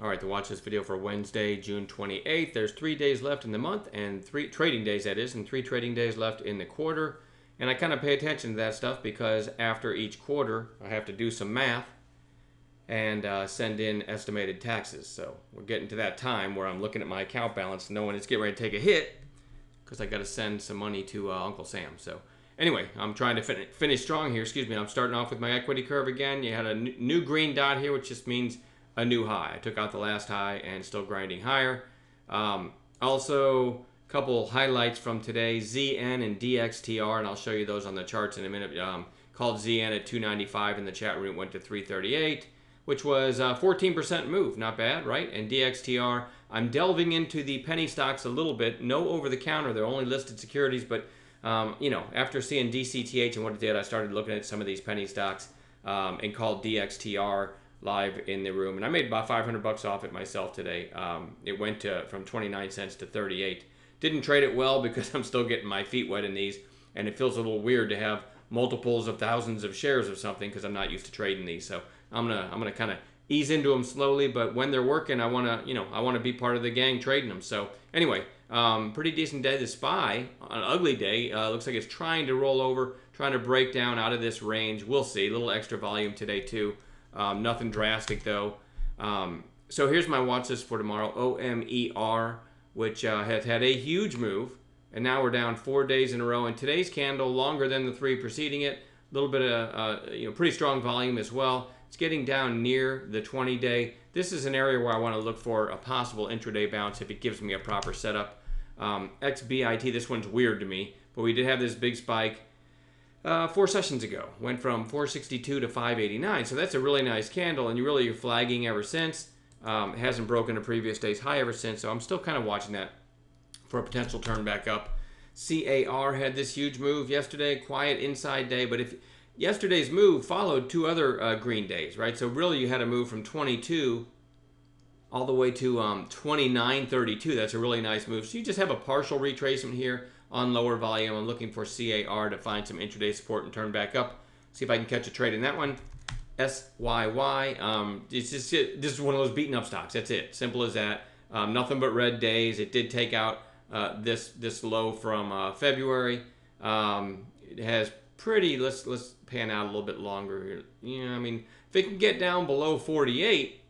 All right, to watch this video for Wednesday, June 28th. There's 3 days left in the month, and 3 trading days, that is, and 3 trading days left in the quarter. And I kind of pay attention to that stuff because after each quarter, I have to do some math and send in estimated taxes. So we're getting to that time where I'm looking at my account balance, knowing it's getting ready to take a hit because I got to send some money to Uncle Sam. So anyway, I'm trying to finish strong here. Excuse me. I'm starting off with my equity curve again. You had a new green dot here, which just means a new high. I took out the last high and still grinding higher. Also, a couple highlights from today, ZN and DXTR, and I'll show you those on the charts in a minute. Called ZN at 295 in the chat room, went to 338, which was a 14% move. Not bad, right? And DXTR, I'm delving into the penny stocks a little bit. No over-the-counter. They're only listed securities, but you know, after seeing DCTH and what it did, I started looking at some of these penny stocks and called DXTR live in the room, and I made about 500 bucks off it myself today. It went from 29 cents to 38. Didn't trade it well because I'm still getting my feet wet in these, and it feels a little weird to have multiples of thousands of shares of something because I'm not used to trading these. So I'm gonna kind of ease into them slowly, but when they're working, I wanna be part of the gang trading them. So anyway, pretty decent day. The SPY, an ugly day, looks like it's trying to roll over, trying to break down out of this range. We'll see. A little extra volume today too. Nothing drastic though. So here's my watch list for tomorrow. OMER, which has had a huge move, and now we're down 4 days in a row. And today's candle longer than the 3 preceding it. A little bit of pretty strong volume as well. It's getting down near the 20-day. This is an area where I want to look for a possible intraday bounce if it gives me a proper setup. XBIT, this one's weird to me, but we did have this big spike 4 sessions ago. Went from 462 to 589, so that's a really nice candle, and you're flagging ever since. It hasn't broken a previous day's high ever since, so I'm still kind of watching that for a potential turn back up. CAR had this huge move yesterday, quiet inside day, but if yesterday's move followed 2 other green days, right? So really you had a move from 22 all the way to 29.32. That's a really nice move. So you just have a partial retracement here on lower volume. I'm looking for CAR to find some intraday support and turn back up. See if I can catch a trade in that one. SYY, this is one of those beaten up stocks. That's it. Simple as that. Nothing but red days. It did take out this low from February. It has pretty, let's pan out a little bit longer here. Yeah, I mean, if it can get down below 48,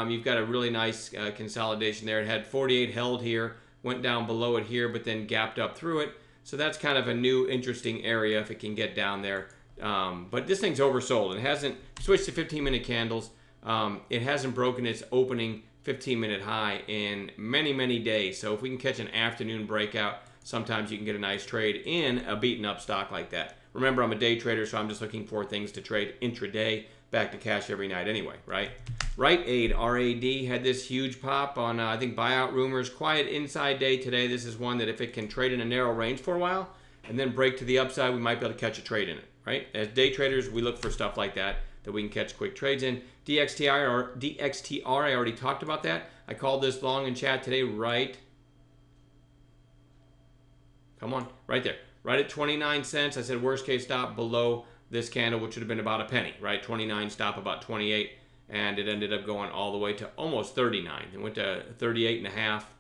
you've got a really nice consolidation there. It had 48 held here, went down below it here, but then gapped up through it. So that's kind of a new interesting area if it can get down there. But this thing's oversold. It hasn't switched to 15-minute candles. It hasn't broken its opening 15-minute high in many, many days. So if we can catch an afternoon breakout, sometimes you can get a nice trade in a beaten up stock like that. Remember, I'm a day trader, so I'm just looking for things to trade intraday, back to cash every night anyway, right? Rite Aid, RAD, had this huge pop on, I think, buyout rumors. Quiet inside day today. This is one that if it can trade in a narrow range for a while and then break to the upside, we might be able to catch a trade in it, right? As day traders, we look for stuff like that we can catch quick trades in. DXTR, I already talked about that. I called this long in chat today, right? Come on, right there. Right at 29 cents. I said worst case stop below this candle, which would have been about a penny, right? 29 stop about 28, and it ended up going all the way to almost 39. It went to 38 and a half.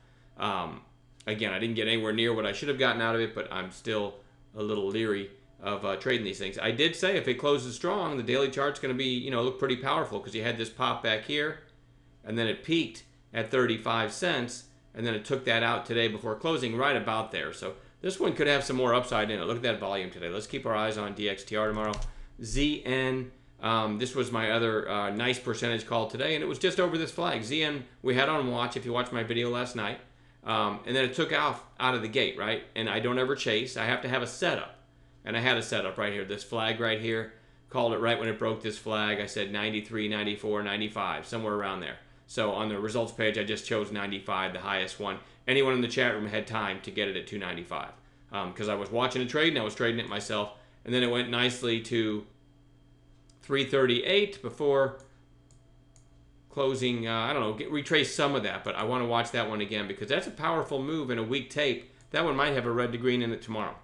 Again, I didn't get anywhere near what I should have gotten out of it, but I'm still a little leery of trading these things. I did say if it closes strong, the daily chart's going to be, look pretty powerful because you had this pop back here, and then it peaked at 35 cents, and then it took that out today before closing right about there. So this one could have some more upside in it. Look at that volume today. Let's keep our eyes on DXTR tomorrow. ZN, this was my other nice percentage call today, and it was just over this flag. ZN, we had on watch if you watched my video last night, and then it took off out of the gate, right? And I don't ever chase. I have to have a setup, and I had a setup right here. This flag right here, called it right when it broke this flag. I said 93, 94, 95, somewhere around there. So on the results page, I just chose 95, the highest one. Anyone in the chat room had time to get it at 295 because I was watching a trade and I was trading it myself. And then it went nicely to 338 before closing. I don't know, retrace some of that, but I want to watch that one again because that's a powerful move in a weak tape. That one might have a red to green in it tomorrow.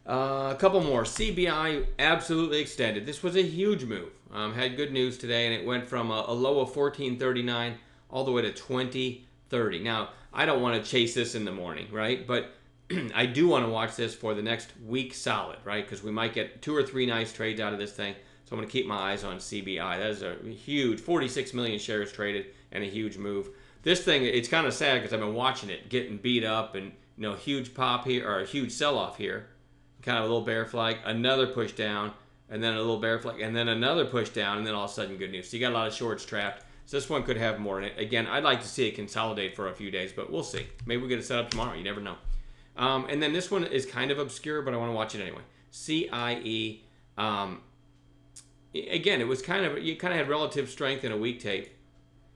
A couple more. CBI absolutely extended. This was a huge move. Had good news today, and it went from a low of 14.39 all the way to 20.30. Now, I don't want to chase this in the morning, right? But I do want to watch this for the next week solid, right? Because we might get 2 or 3 nice trades out of this thing. So I'm going to keep my eyes on CBI. That is a huge 46 million shares traded and a huge move. This thing, it's kind of sad because I've been watching it getting beat up and huge pop here or a huge sell-off here. Kind of a little bear flag, another push down, and then a little bear flag, and then another push down, and then all of a sudden good news. So you got a lot of shorts trapped. So this one could have more in it. Again, I'd like to see it consolidate for a few days, but we'll see. Maybe we'll get it set up tomorrow. You never know. And then this one is kind of obscure, but I want to watch it anyway. CIE. Again, it was you kind of had relative strength in a week tape.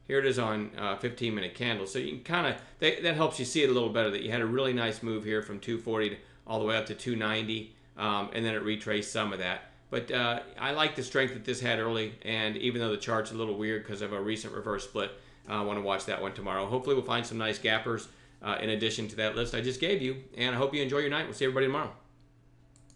Here it is on 15-minute candles. So you can kind of, that helps you see it a little better, that you had a really nice move here from 240 all the way up to 290, and then it retraced some of that. But I like the strength that this had early, and even though the chart's a little weird because of a recent reverse split, I want to watch that one tomorrow. Hopefully we'll find some nice gappers in addition to that list I just gave you, and I hope you enjoy your night. We'll see everybody tomorrow.